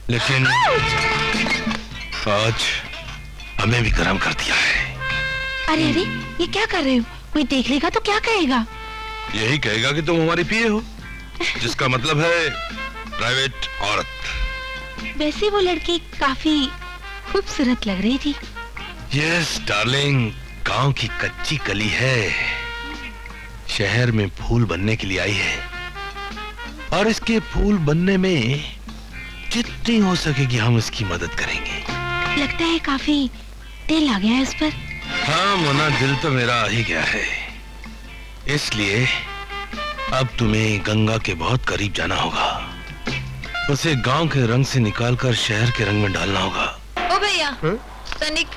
लेकिन आज हमें भी गरम कर दिया है। अरे अरे, ये क्या कर रहे हो? कोई देख लेगा तो क्या कहेगा? यही कहेगा कि तुम हमारी पीए हो, जिसका मतलब है प्राइवेट औरत। वैसे वो लड़की काफी खूबसूरत लग रही थी। यस डार्लिंग, गांव की कच्ची कली है, शहर में फूल बनने के लिए आई है, और इसके फूल बनने में जितनी हो सकेगी हम इसकी मदद करेंगे। लगता है काफी दिल आ गया है इस पर। हाँ मोना, दिल तो मेरा आ ही गया है। इसलिए अब तुम्हें गंगा के बहुत करीब जाना होगा, उसे गांव के रंग से निकालकर शहर के रंग में डालना होगा। ओ भैया, तनिक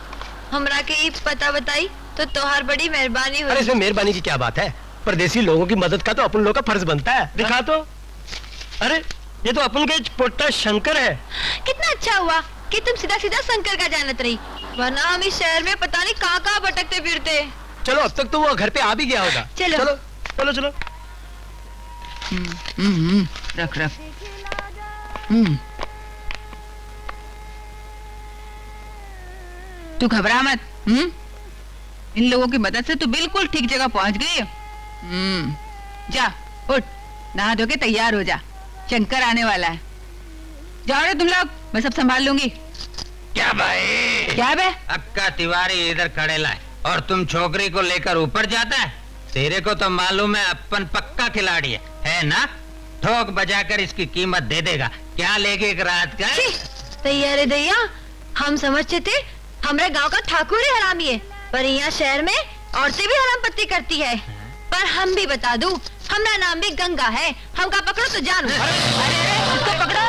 हमरा के ई पता बताई तो तोहार बड़ी मेहरबानी हो। अरे इसमें मेहरबानी की क्या बात है? परदेसी लोगों की मदद का तो अपन लोगों का फर्ज बनता है। दिखा तो। अरे ये तो अपन का पोटा शंकर है। कितना अच्छा हुआ कि तुम सीधा सीधा शंकर का जानत रही, वरना हम इस शहर में पता नहीं कहाँ कहाँ भटकते फिरते। चलो अब तक तो वो घर पे आ भी गया होगा। चलो चलो चलो चलो। रख रख। तू घबरा मत। इन लोगों की मदद से तू बिल्कुल ठीक जगह पहुंच गई है। जा उठ, नहा धो के तैयार हो जा, शंकर आने वाला है। जाओ रे तुम लोग, मैं सब संभाल लूंगी। क्या भाई? क्या बे? अक्का तिवारी इधर खड़े लाए और तुम छोकरी को लेकर ऊपर जाता है। तेरे को तो मालूम है अपन पक्का खिलाड़ी है ना? ठोक बजाकर इसकी कीमत दे देगा। क्या लेगे एक रात का? तैयार है दैया, हम समझते थे हमारे गांव का ठाकुर ही हरामी है, पर यहाँ शहर में औरतें भी हराम पत्ती करती है। पर हम भी बता दूं, हमारा नाम भी गंगा है, हमका पकड़ो तो जानू। अरे इसको पकड़ो।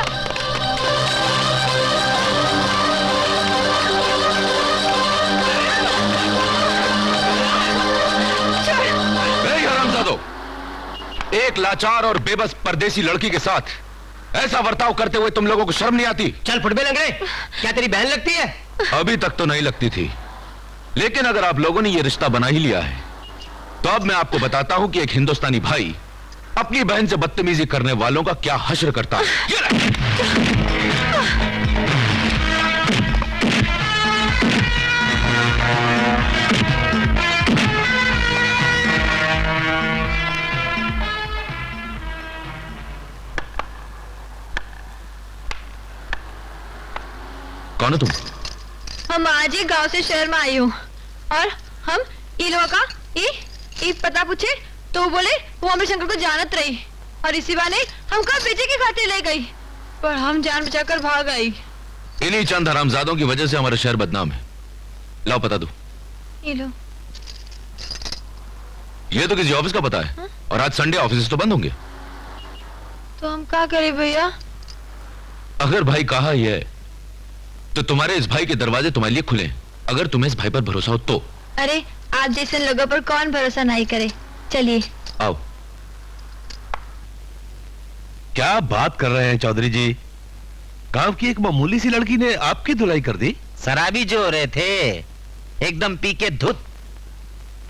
हरामजादो, एक लाचार और बेबस परदेसी लड़की के साथ ऐसा बर्ताव करते हुए तुम लोगों को शर्म नहीं आती? चल फुटबे लंगड़े, क्या तेरी बहन लगती है? अभी तक तो नहीं लगती थी, लेकिन अगर आप लोगों ने ये रिश्ता बना ही लिया है तो अब मैं आपको बताता हूं कि एक हिंदुस्तानी भाई अपनी बहन से बदतमीजी करने वालों का क्या हश्र करता है। कौन है तुम? हम आज ही गांव से शहर में आई हूँ, और हम इलों का ई पता पूछे तो बोले वो हमारे शंकर को जानत रही, और इसी बहाने हमका बेचे की खातिर ले गई, पर हम जान बचाकर भाग आई। इन्हीं चंद हरामजादों की वजह से हमारा शहर बदनाम है। लाओ पता दो। इलो। ये तो किसी ऑफिस का पता है। हा? और आज संडे, ऑफिस तो बंद होंगे। तो हम क्या करें भैया? अगर भाई कहा ही है तो तुम्हारे इस भाई के दरवाजे तुम्हारे लिए खुले, अगर तुम्हें इस भाई पर भरोसा हो तो। अरे आप जैसे लोगों पर कौन भरोसा नहीं करे, चलिए आओ। क्या बात कर रहे हैं चौधरी जी? गांव की एक मामूली सी लड़की ने आपकी धुलाई कर दी? शराबी जो हो रहे थे, एकदम पी के धुत।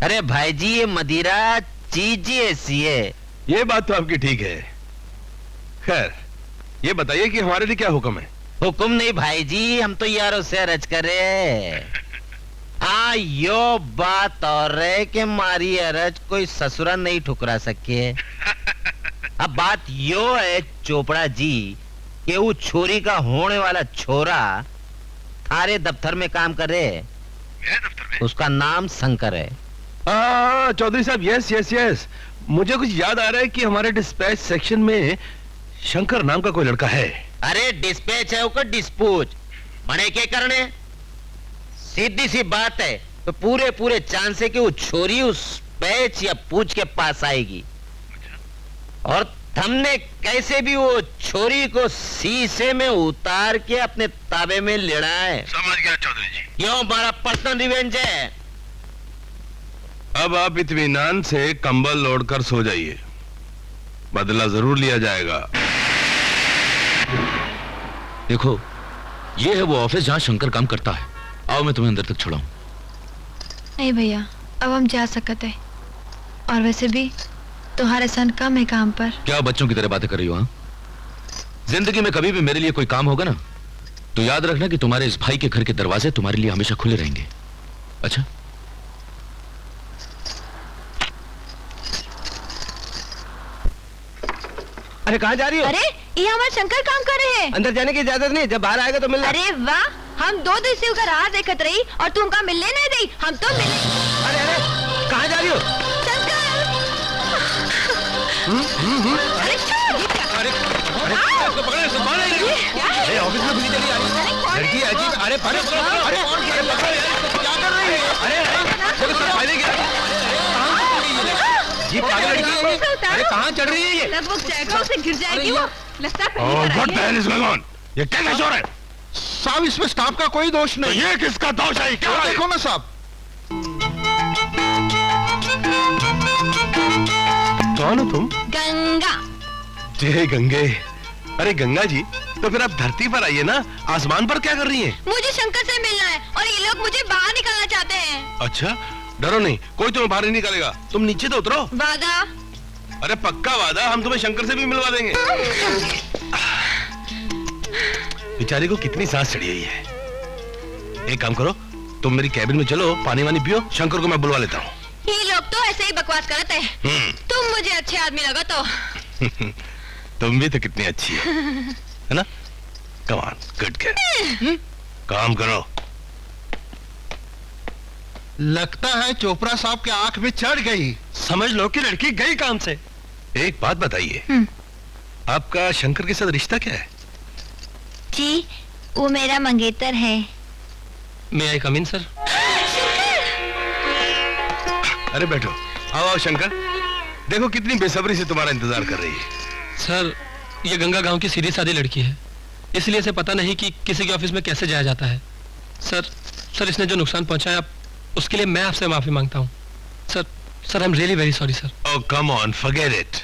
अरे भाई जी, ये मदिरा चीज ही ऐसी है। ये बात तो आपकी ठीक है। खैर ये बताइए कि हमारे लिए क्या हुक्म है? हुक्म नहीं भाई जी, हम तो यारों से अर्ज करे। यो बात और है कि मारी अरज कोई ससुरा नहीं ठुकरा सके। अब बात यो है चोपड़ा जी कि वो छोरी का होने वाला छोरा थारे दफ्तर में काम करे। मेरे दफ्तर में? उसका नाम शंकर है। चौधरी साहब, यस यस यस, मुझे कुछ याद आ रहा है कि हमारे डिस्पैच सेक्शन में शंकर नाम का कोई लड़का है। अरे डिस्पैच है वो, डिस्पूच मने के करने। सीधी सी बात है, तो पूरे पूरे चांस है कि वो छोरी उस पैच या पूछ के पास आएगी, और हमने कैसे भी वो छोरी को शीशे में उतार के अपने ताबे में लेना है। समझ गया चौधरी जी। यो हमारा पर्सनल रिवेंज है। अब आप इत्मीनान से कंबल ओढ़कर सो जाइए, बदला जरूर लिया जाएगा। देखो, ये है वो ऑफिस जहां शंकर काम करता है। आओ मैं तुम्हें अंदर तक छोड़ाऊं। नहीं भैया, अब हम जा सकते हैं, और वैसे भी तुम्हारे सन कम है काम पर। क्या बच्चों की तरह बातें कर रही हो? हाँ, जिंदगी में कभी भी मेरे लिए कोई काम होगा ना तो याद रखना कि तुम्हारे इस भाई के घर के दरवाजे तुम्हारे लिए हमेशा खुले रहेंगे। अच्छा? अरे कहाँ जा रही हो? अरे ये हमारे शंकर काम कर रहे हैं। अंदर जाने की इजाजत नहीं, जब बाहर आएगा तो मिलना। अरे वाह, हम 2 दिन से उनका राह देखत रही और तू उनका मिलने नहीं दी। हम तो मिले। अरे अरे कहाँ जा रही हो? शंकर, अरे अरे ऑफिस में खुली चली आ रही है लड़की अजीब। अरे अरे अरे क्या कर रही है? अरे ये पागल लड़की है। अरे कहाँ चढ़ रही है ये? तब वो जैकों से गिर जाएगी वो। लगता है What the hell is going on? ये क्या नशा है? साहब इसमें स्टाफ का कोई दोष तो नहीं। ये किसका दोष है? क्या है? देखो ना साहब। कौन हो तुम? गंगा। जय गंगे। अरे गंगा जी, तो फिर आप धरती पर आइए ना, आसमान पर क्या कर रही हैं? मुझे शंकर से मिलना है और ये लोग मुझे बाहर निकालना चाहते हैं। अच्छा, डरो नहीं, कोई तुम्हें बाहर नहीं निकालेगा। तुम नीचे तो उतरो। वादा। अरे पक्का वादा, हम तुम्हें शंकर से भी मिलवा देंगे। बेचारी को कितनी सांस चढ़ी हुई है। एक काम करो, तुम मेरी कैबिन में चलो, पानी वानी पियो, शंकर को मैं बुलवा लेता हूँ। ये लोग तो ऐसे ही बकवास करते हैं। तुम मुझे अच्छे आदमी लगा तो। तुम भी तो कितनी अच्छी है ना? Come on, good girl. काम करो। लगता है चोपड़ा साहब के आंख में चढ़ गई। समझ लो कि लड़की गई काम से। एक बात बताइए, आपका शंकर के साथ रिश्ता क्या है? जी, वो मेरा मंगेतर है। मैं आई कम इन सर? अरे बैठो, आओ आओ शंकर, देखो कितनी बेसब्री से तुम्हारा इंतजार कर रही है। सर, ये गंगा गांव की सीधी सादी लड़की है, इसलिए इसे पता नहीं कि किसी के ऑफिस में कैसे जाया जाता है। सर इसने जो नुकसान पहुंचाया उसके लिए मैं आपसे माफी मांगता हूँ। Sir I am really very sorry sir. Oh come on, forget it.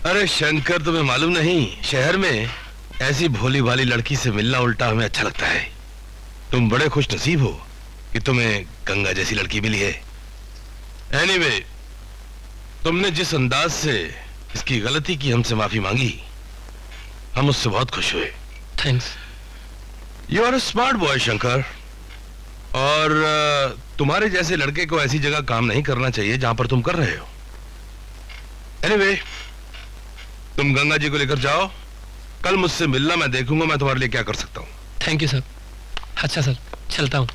अरे शंकर, तुम्हें मालूम नहीं, शहर में ऐसी भोली भाली लड़की से मिलना उल्टा हमें अच्छा लगता है। तुम बड़े खुश नसीब हो कि तुम्हें गंगा जैसी लड़की मिली है। एनीवे, तुमने जिस अंदाज से इसकी गलती की हमसे माफी मांगी, हम उससे बहुत खुश हुए। Thanks. You are a smart boy Shankar, और तुम्हारे जैसे लड़के को ऐसी जगह काम नहीं करना चाहिए जहां पर तुम कर रहे हो। एनीवे, तुम गंगा जी को लेकर जाओ, कल मुझसे मिलना, मैं देखूंगा मैं तुम्हारे लिए क्या कर सकता हूँ। Thank you sir. अच्छा सर, चलता हूँ।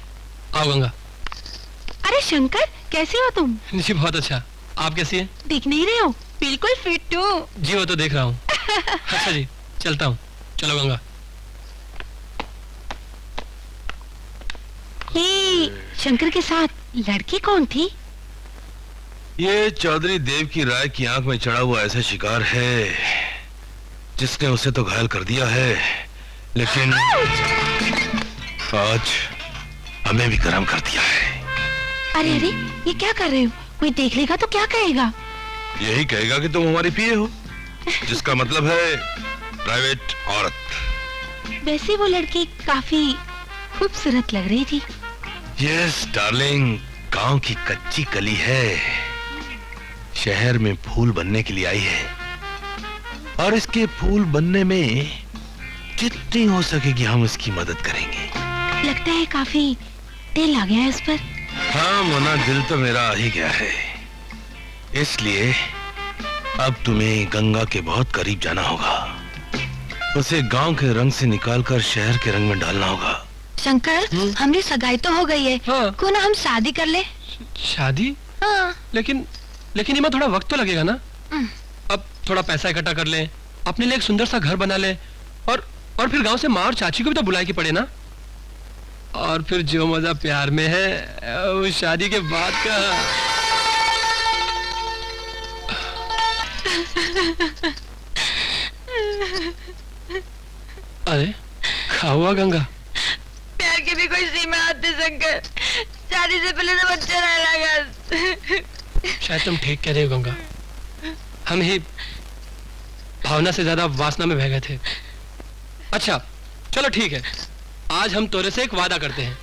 आओ गंगा। अरे शंकर, कैसे हो तुम? जी बहुत अच्छा, आप कैसी हैं? दिख नहीं रहे हो, बिल्कुल फिट हो। जी वो तो देख रहा हूँ। अच्छा जी, चलता हूँ। चलो गंगा। ये शंकर के साथ लड़की कौन थी? ये चौधरी देव की राय की आंख में चढ़ा हुआ ऐसा शिकार है जिसने उसे तो घायल कर दिया है, लेकिन आज हमें भी गर्म कर दिया है। अरे अरे, ये क्या कर रहे हो? कोई देख लेगा तो क्या कहेगा? यही कहेगा कि तुम हमारी पीए हो, जिसका मतलब है प्राइवेट औरत। वैसे वो लड़की काफी खूबसूरत लग रही थी। यस डार्लिंग, गांव की कच्ची कली है, शहर में फूल बनने के लिए आई है, और इसके फूल बनने में जितनी हो सकेगी हम इसकी मदद करेंगे। लगता है काफी दिल आ गया है इस पर। हाँ मोना, दिल तो मेरा आ ही गया है, इसलिए अब तुम्हें गंगा के बहुत करीब जाना होगा, उसे गांव के रंग से निकालकर शहर के रंग में डालना होगा। शंकर, हमने सगाई तो हो गई है, हाँ। क्यों ना हम शादी कर ले? शादी? हाँ। लेकिन इनमें थोड़ा वक्त तो लगेगा ना। अब थोड़ा पैसा इकट्ठा कर लें, अपने लिए एक सुंदर सा घर बना लें, और फिर गांव से माँ और चाची को भी तो बुलाए की पड़े ना। और फिर जो मजा प्यार में है वो शादी के बाद का। अरे क्या हुआ गंगा? प्यार की भी कोई सीमा आती शंकर, शादी से पहले तो बच्चा रहना लगा। शायद तुम ठीक कह रहे हो गंगा, हम ही भावना से ज्यादा वासना में बह गए थे। अच्छा चलो ठीक है, आज हम तोरे से एक वादा करते हैं,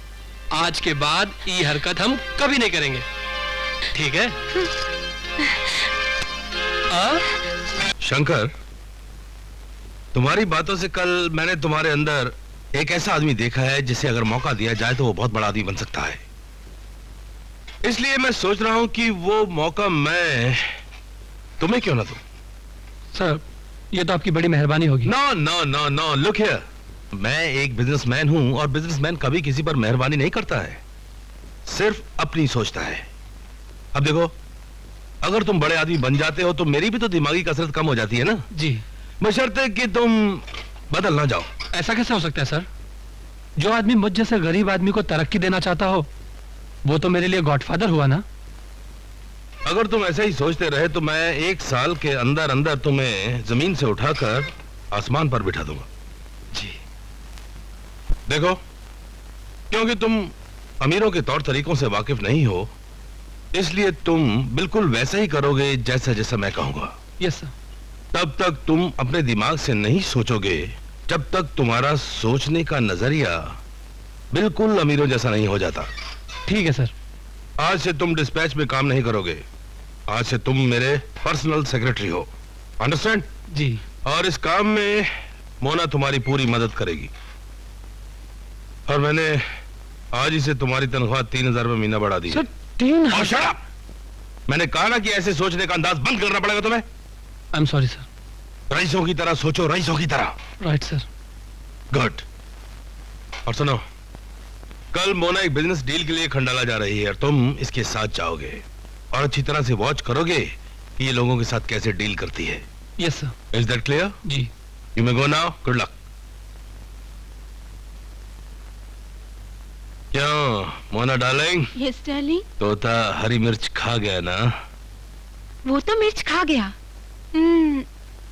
आज के बाद ये हरकत हम कभी नहीं करेंगे, ठीक है? शंकर, तुम्हारी बातों से कल मैंने तुम्हारे अंदर एक ऐसा आदमी देखा है जिसे अगर मौका दिया जाए तो वो बहुत बड़ा आदमी बन सकता है। इसलिए मैं सोच रहा हूं कि वो मौका मैं तुम्हें क्यों ना दूं। सर ये तो आपकी बड़ी मेहरबानी होगी। No no no no, look here, मैं एक बिजनेसमैन हूं और बिजनेसमैन कभी किसी पर मेहरबानी नहीं करता है, सिर्फ अपनी सोचता है। अब देखो, अगर तुम बड़े आदमी बन जाते हो तो मेरी भी तो दिमागी कसरत कम हो जाती है ना। जी। बशर्ते कि तुम बदल ना जाओ। ऐसा कैसे हो सकता है सर? जो आदमी मुझ जैसे गरीब आदमी को तरक्की देना चाहता हो वो तो मेरे लिए गॉडफादर हुआ ना। अगर तुम ऐसे ही सोचते रहे तो मैं 1 साल के अंदर अंदर तुम्हें जमीन से उठाकर आसमान पर बिठा दूंगा। जी। देखो, क्योंकि तुम अमीरों के तौर तरीकों से वाकिफ नहीं हो, इसलिए तुम बिल्कुल वैसा ही करोगे जैसा जैसा मैं कहूंगा। Yes sir. तब तक तुम अपने दिमाग से नहीं सोचोगे जब तक तुम्हारा सोचने का नजरिया बिल्कुल अमीरों जैसा नहीं हो जाता। ठीक है सर। आज से तुम डिस्पैच में काम नहीं करोगे, आज से तुम मेरे पर्सनल सेक्रेटरी हो, अंडरस्टैंड? जी। और इस काम में मोना तुम्हारी पूरी मदद करेगी। और मैंने आज ही से तुम्हारी तनख्वाह 3000 रुपये महीना बढ़ा दी। सर 3000? shut up! मैंने कहा ना कि ऐसे सोचने का अंदाज बंद करना पड़ेगा तुम्हें। I am sorry sir. रईसों की तरह सोचो, रईसों की तरह। Right sir. गुड। और सुनो, कल मोना एक बिजनेस डील के लिए खंडाला जा रही है और तुम इसके साथ जाओगे और अच्छी तरह से वॉच करोगे कि ये लोगों के साथ कैसे डील करती है। Yes sir. Is that clear? जी। You may go now, good luck. क्यों मोना डार्लिंग, यस डार्लिंग। तोता हरी मिर्च खा गया ना? वो तो मिर्च खा गया।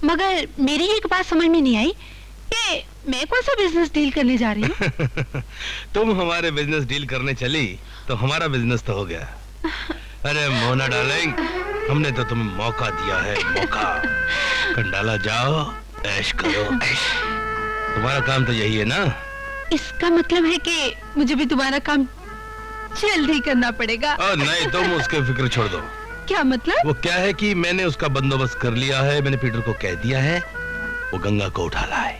मगर मेरी एक बात समझ में नहीं आई कि मैं कौन सा बिजनेस डील करने जा रही हूँ। तुम हमारे बिजनेस डील करने चली तो हमारा बिजनेस तो हो गया। अरे मोना डार्लिंग, हमने तो तुम्हें मौका दिया है, मौका। खंडाला जाओ, ऐश करो, ऐश। तुम्हारा काम तो यही है ना? इसका मतलब है कि मुझे भी तुम्हारा काम जल्दी करना पड़ेगा। नहीं, तुम उसके फिक्र छोड़ दो। क्या मतलब? वो क्या है कि मैंने उसका बंदोबस्त कर लिया है। मैंने पीटर को कह दिया है वो गंगा को उठा लाए।